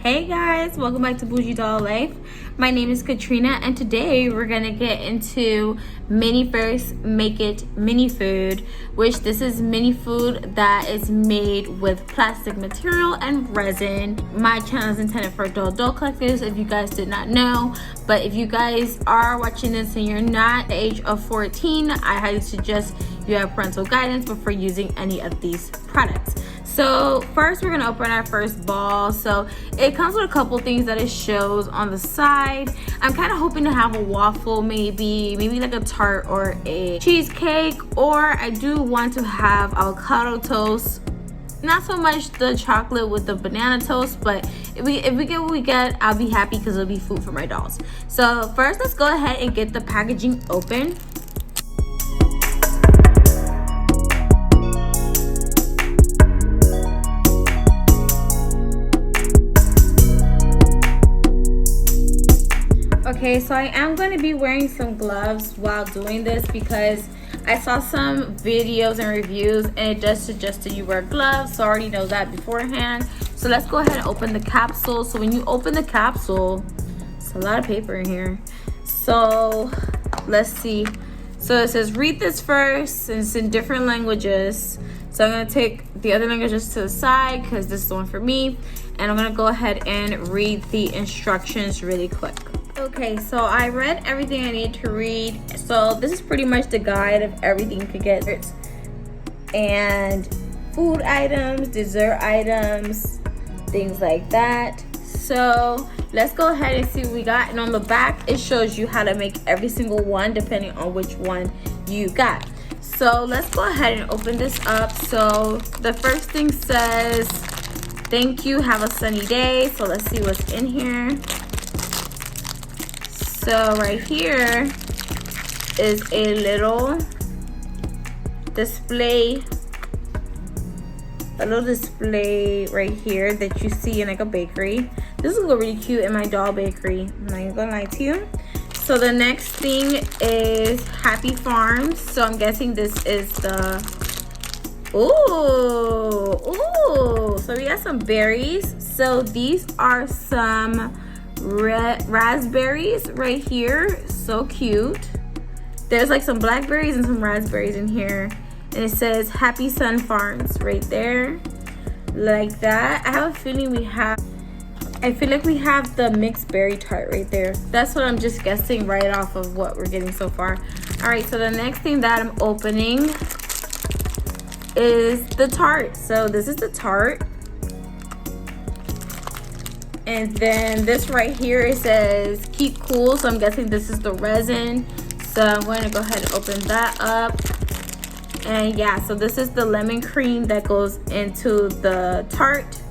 Hey guys, welcome back to Bougie Doll Life. My name is Katrina and today we're gonna get into Miniverse Make It Mini Food, which this is mini food that is made with plastic material and resin. My channel is intended for doll collectors if you guys did not know, but if you guys are watching this and you're not the age of 14, I highly suggest you have parental guidance before using any of these products. So first we're gonna open our first ball. So it comes with a couple things that it shows on the side. I'm kind of hoping to have a waffle, maybe like a tart or a cheesecake, or I do want to have avocado toast. Not so much the chocolate with the banana toast, but if we get what we get, I'll be happy because it'll be food for my dolls. So first let's go ahead and get the packaging open. Okay, so I am going to be wearing some gloves while doing this because I saw some videos and reviews and it does suggest that you wear gloves, so I already know that beforehand. So let's go ahead and open the capsule. So when you open the capsule, it's a lot of paper in here. So let's see. So it says read this first, and it's in different languages. So I'm going to take the other languages to the side because this is the one for me, and I'm going to go ahead and read the instructions really quick. Okay, so I read everything I need to read. So this is pretty much the guide of everything you could get. And food items, dessert items, things like that. So let's go ahead and see what we got. And on the back, it shows you how to make every single one depending on which one you got. So let's go ahead and open this up. So the first thing says, thank you, have a sunny day. So let's see what's in here. So right here is a little display right here that you see in like a bakery. This will go really cute in my doll bakery, I'm not even gonna lie to you. So the next thing is Happy Farms. So I'm guessing this is the ooh, so we got some berries. So these are some raspberries right here, so cute. There's like some blackberries and some raspberries in here, and it says Happy Sun Farms right there, like that. I have a feeling I feel like we have the mixed berry tart right there. That's what I'm just guessing right off of what we're getting so far. All right, so the next thing that I'm opening is the tart. So this is the tart. And then this right here, it says keep cool. So I'm guessing this is the resin. So I'm going to go ahead and open that up. And yeah, so this is the lemon cream that goes into the tart.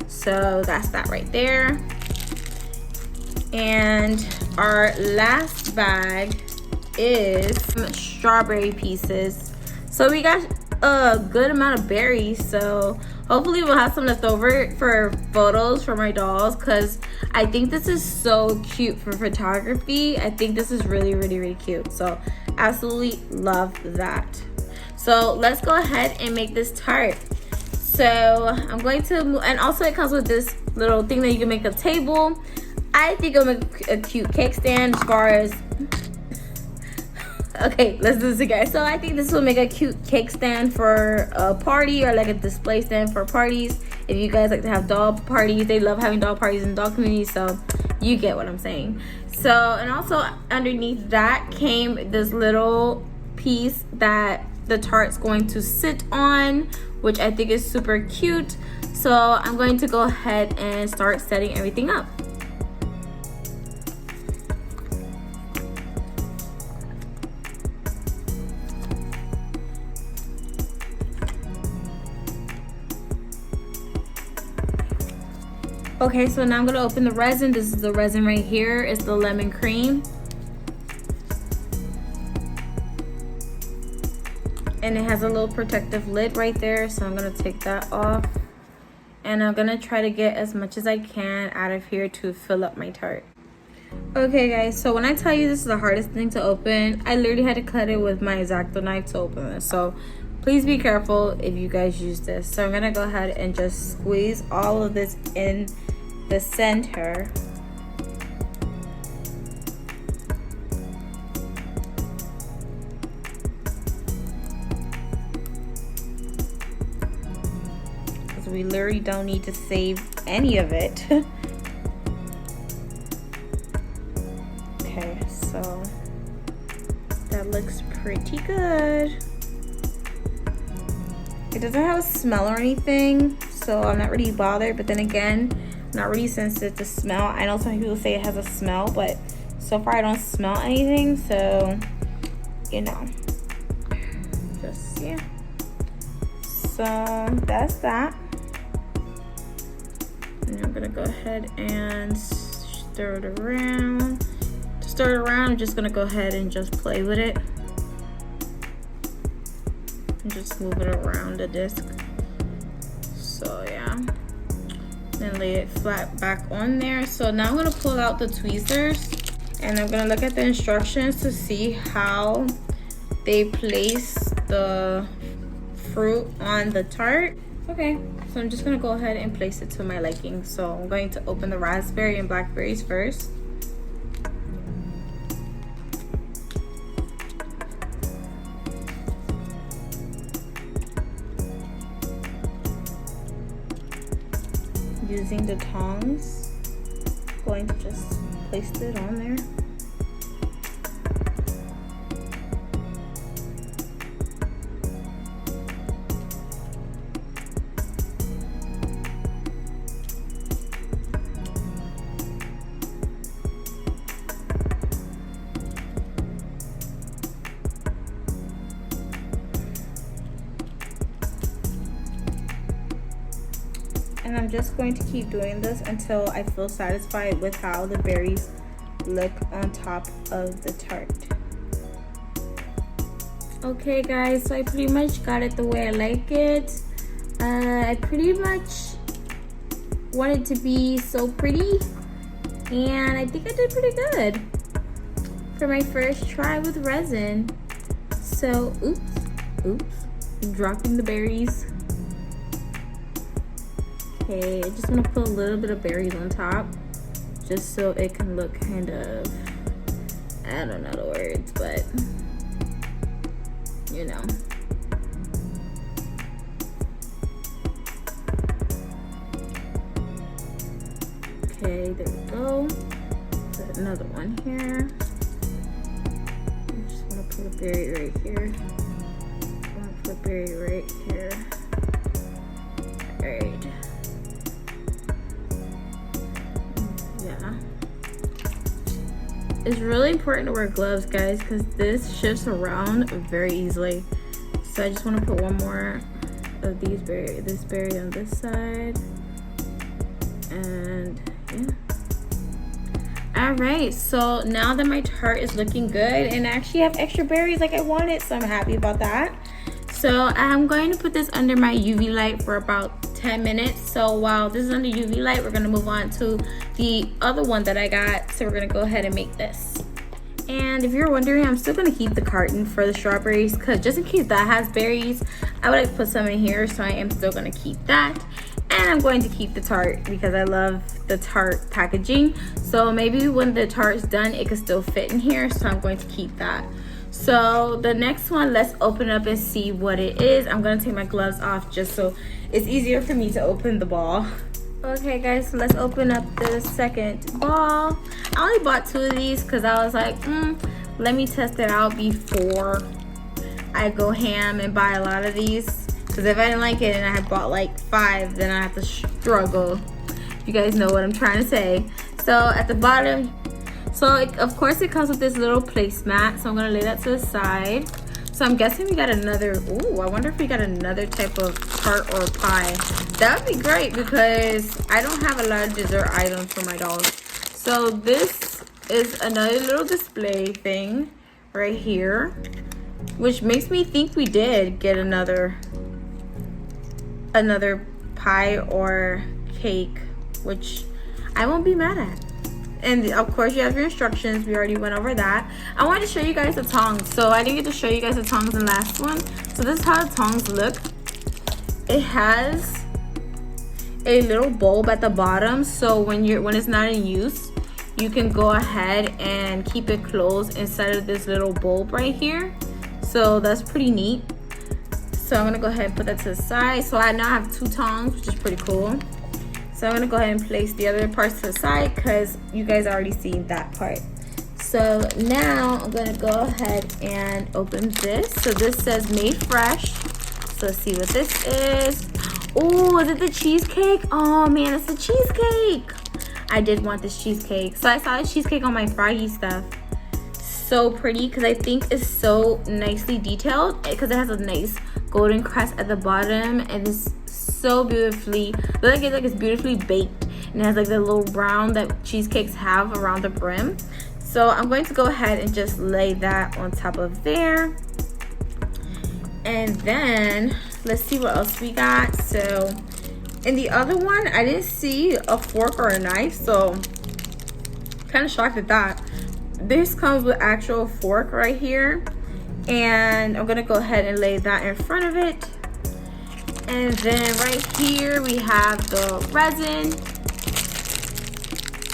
So that's that right there. And our last bag is some strawberry pieces. So we got a good amount of berries, so hopefully we'll have some left over for photos for my dolls, because I think this is so cute for photography. I think this is really cute, so absolutely love that. So let's go ahead and make this tart. So I'm going to move, and also it comes with this little thing that you can make a table. I think it'll make a cute cake stand as far as okay, let's do this again. So I think this will make a cute cake stand for a party, or like a display stand for parties. If you guys like to have doll parties, they love having doll parties in the doll community, so you get what I'm saying. So, and also underneath that came this little piece that the tart's going to sit on, which I think is super cute. So I'm going to go ahead and start setting everything up. Okay, so now I'm gonna open the resin. This is the resin right here. It's the lemon cream. And it has a little protective lid right there. So I'm gonna take that off. And I'm gonna try to get as much as I can out of here to fill up my tart. Okay guys, so when I tell you this is the hardest thing to open, I literally had to cut it with my X-Acto knife to open this. So please be careful if you guys use this. So I'm gonna go ahead and just squeeze all of this in the center. Because we literally don't need to save any of it. Okay, so that looks pretty good. It doesn't have a smell or anything, so I'm not really bothered. But then again, I'm not really sensitive to smell. I know some people say it has a smell, but so far I don't smell anything, so you know, just yeah. So that's that. And I'm gonna go ahead and stir it around. To stir it around, I'm just gonna go ahead and just play with it. And just move it around the disc. So yeah. Then lay it flat back on there. So now I'm gonna pull out the tweezers and I'm gonna look at the instructions to see how they place the fruit on the tart. Okay, so I'm just gonna go ahead and place it to my liking. So I'm going to open the raspberry and blackberries first. Using the tongs, going to just place it on there. And I'm just going to keep doing this until I feel satisfied with how the berries look on top of the tart. Okay guys, so I pretty much got it the way I like it. I pretty much want it to be so pretty, and I think I did pretty good for my first try with resin. So oops, I'm dropping the berries. Okay, I just want to put a little bit of berries on top just so it can look kind of, I don't know the words, but you know. Okay, there we go. Put another one here. I just want to put a berry right here. I want to put a berry right here. Alright. It's really important to wear gloves, guys, because this shifts around very easily. So I just want to put one more of this berry on this side, and yeah. All right, so now that my tart is looking good, and I actually have extra berries like I wanted, so I'm happy about that. So I'm going to put this under my UV light for about 10 minutes. So while this is under UV light, we're gonna move on to the other one that I got. So we're gonna go ahead and make this. And if you're wondering, I'm still gonna keep the carton for the strawberries, because just in case that has berries, I would like to put some in here, so I am still gonna keep that. And I'm going to keep the tart because I love the tart packaging. So maybe when the tart's done, it could still fit in here, so I'm going to keep that. So the next one, let's open up and see what it is. I'm gonna take my gloves off just so it's easier for me to open the ball. Okay guys, so let's open up the second ball. I only bought 2 of these because I was like, let me test it out before I go ham and buy a lot of these. Because if I didn't like it and I had bought like 5, then I have to struggle. You guys know what I'm trying to say. So at the bottom, of course it comes with this little placemat. So I'm gonna lay that to the side. So I'm guessing we got another, ooh, I wonder if we got another type of tart or pie. That would be great because I don't have a lot of dessert items for my dolls. So this is another little display thing right here, which makes me think we did get another pie or cake, which I won't be mad at. And of course you have your instructions. We already went over that. I wanted to show you guys the tongs. So I didn't get to show you guys the tongs in the last one. So this is how the tongs look. a little bulb at the bottom, so when it's not in use, you can go ahead and keep it closed inside of this little bulb right here. So that's pretty neat. So I'm gonna go ahead and put that to the side. So I now have 2 tongs, which is pretty cool. So I'm gonna go ahead and place the other parts to the side because you guys already seen that part. So now I'm gonna go ahead and open this. So this says made fresh. So let's see what this is. Oh, is it the cheesecake? Oh man, it's the cheesecake. I did want this cheesecake. So I saw the cheesecake on my Froggy stuff. So pretty because I think it's so nicely detailed because it has a nice golden crust at the bottom and it's so beautifully, like it's beautifully baked, and it has like the little brown that cheesecakes have around the brim. So I'm going to go ahead and just lay that on top of there. And then let's see what else we got. So in the other one, I didn't see a fork or a knife, so kind of shocked at that. This comes with actual fork right here, and I'm gonna go ahead and lay that in front of it. And then right here we have the resin.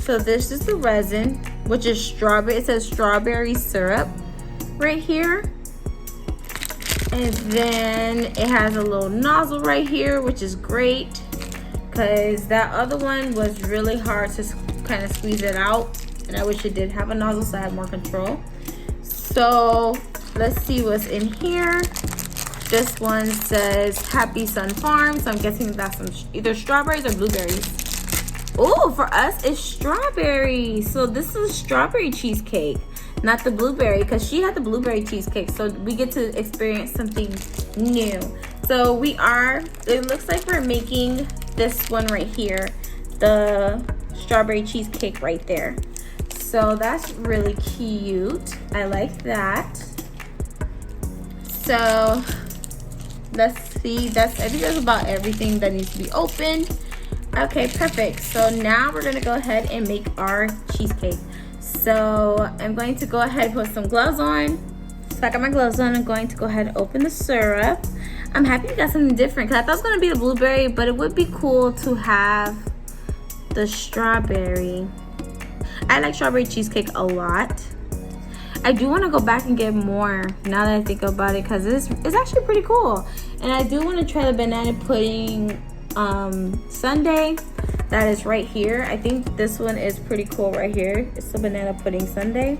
So this is the resin, which is strawberry. It says strawberry syrup right here. And then it has a little nozzle right here, which is great because that other one was really hard to kind of squeeze it out, and I wish it did have a nozzle so I had more control. So let's see what's in here. This one says Happy Sun Farm, so I'm guessing that's some either strawberries or blueberries. Oh, for us it's strawberry. So this is strawberry cheesecake, not the blueberry, because she had the blueberry cheesecake, so we get to experience something new. So it looks like we're making this one right here, the strawberry cheesecake right there. So that's really cute. I like that. So let's see, I think that's about everything that needs to be opened. Okay, perfect. So now we're gonna go ahead and make our cheesecake. So I'm going to go ahead and put some gloves on. So I got my gloves on. I'm going to go ahead and open the syrup. I'm happy we got something different because I thought it was gonna be the blueberry, but it would be cool to have the strawberry. I like strawberry cheesecake a lot. I do want to go back and get more now that I think about it because it's actually pretty cool. And I do want to try the banana pudding sundae that is right here. I think this one is pretty cool right here. It's the banana pudding sundae.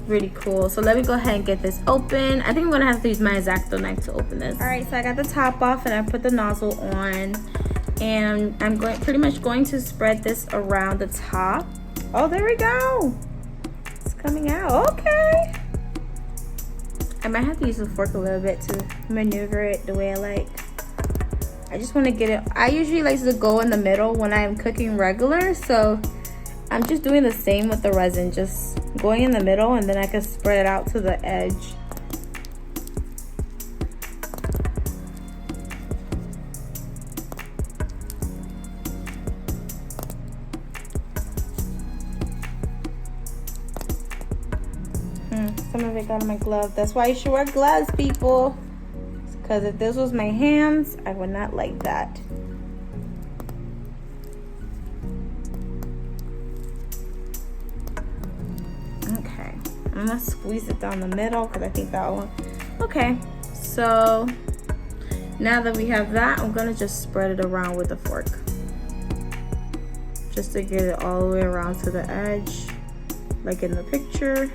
Really cool. So let me go ahead and get this open. I think I'm gonna have to use my X-Acto knife to open this. All right, so I got the top off and I put the nozzle on, and I'm pretty much going to spread this around the top. Oh, there we go. It's coming out. Okay. I might have to use the fork a little bit to maneuver it the way I like. I just want to get it. I usually like to go in the middle when I'm cooking regular, so I'm just doing the same with the resin, just going in the middle, and then I can spread it out to the edge. Some of it got on my glove. That's why you should wear gloves, people. Because if this was my hands, I would not like that. Okay, I'm gonna squeeze it down the middle because I think that one. Okay, so now that we have that, I'm gonna just spread it around with a fork, just to get it all the way around to the edge, like in the picture.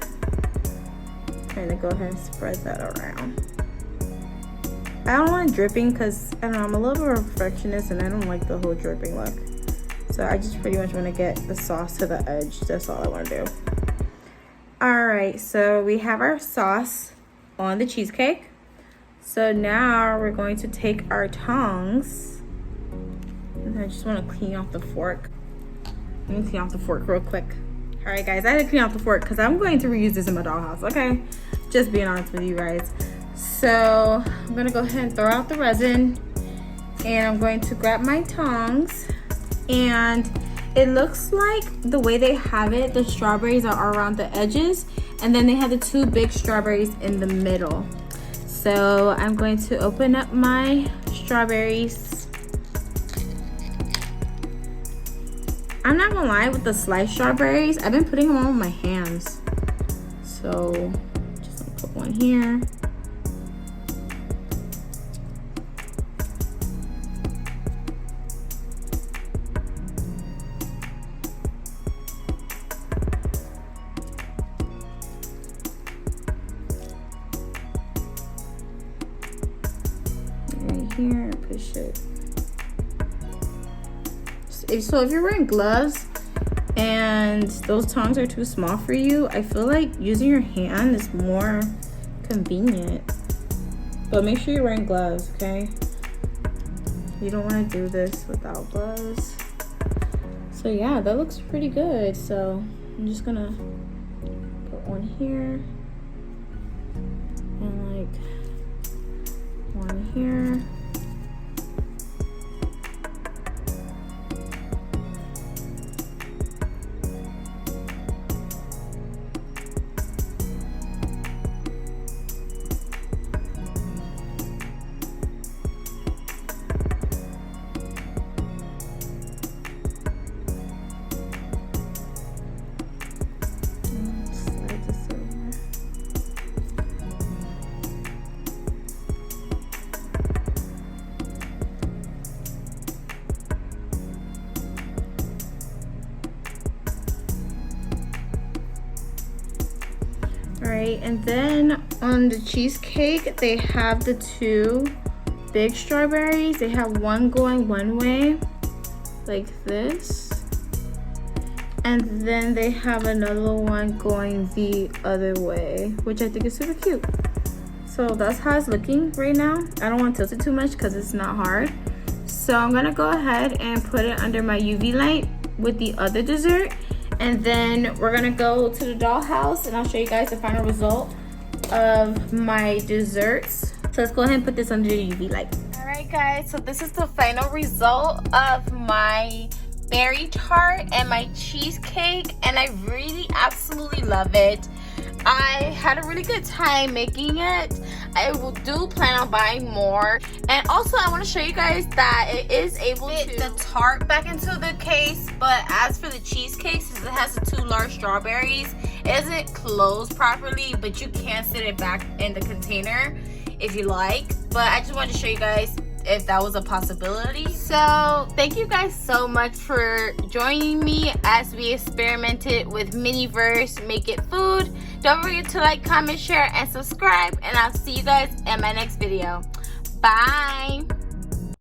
Kind of go ahead and spread that around. I don't want dripping because I don't know, I'm a little bit of a perfectionist and I don't like the whole dripping look. So I just pretty much want to get the sauce to the edge. That's all I want to do. Alright, so we have our sauce on the cheesecake. So now we're going to take our tongs. And I just want to clean off the fork. Let me clean off the fork real quick. Alright guys, I had to clean off the fork because I'm going to reuse this in my dollhouse, okay? Just being honest with you guys. So I'm gonna go ahead and throw out the resin, and I'm going to grab my tongs, and it looks like the way they have it, the strawberries are around the edges, and then they have the 2 big strawberries in the middle. So I'm going to open up my strawberries. I'm not gonna lie, with the sliced strawberries, I've been putting them on with my hands. So just gonna put one here. Right here and push it. So if you're wearing gloves and those tongs are too small for you, I feel like using your hand is more convenient. But make sure you're wearing gloves, okay? You don't want to do this without gloves. So yeah, that looks pretty good. So I'm just gonna put one here and like one here. Alright, and then on the cheesecake, they have the two big strawberries. They have one going one way, like this. And then they have another one going the other way, which I think is super cute. So that's how it's looking right now. I don't want to tilt it too much because it's not hard. So I'm going to go ahead and put it under my UV light with the other dessert. And then we're gonna go to the dollhouse and I'll show you guys the final result of my desserts. So let's go ahead and put this under the UV light. All right guys, so this is the final result of my berry tart and my cheesecake, and I really absolutely love it. I had a really good time making it. I do plan on buying more, and also I want to show you guys that it is able to fit the tart back into the case. But as for the cheesecake, since it has the two large strawberries, it doesn't close properly, but you can sit it back in the container if you like. But I just wanted to show you guys if that was a possibility. So thank you guys so much for joining me as we experimented with Miniverse Make It Food. Don't forget to like, comment, share, and subscribe, and I'll see you guys in my next video. Bye.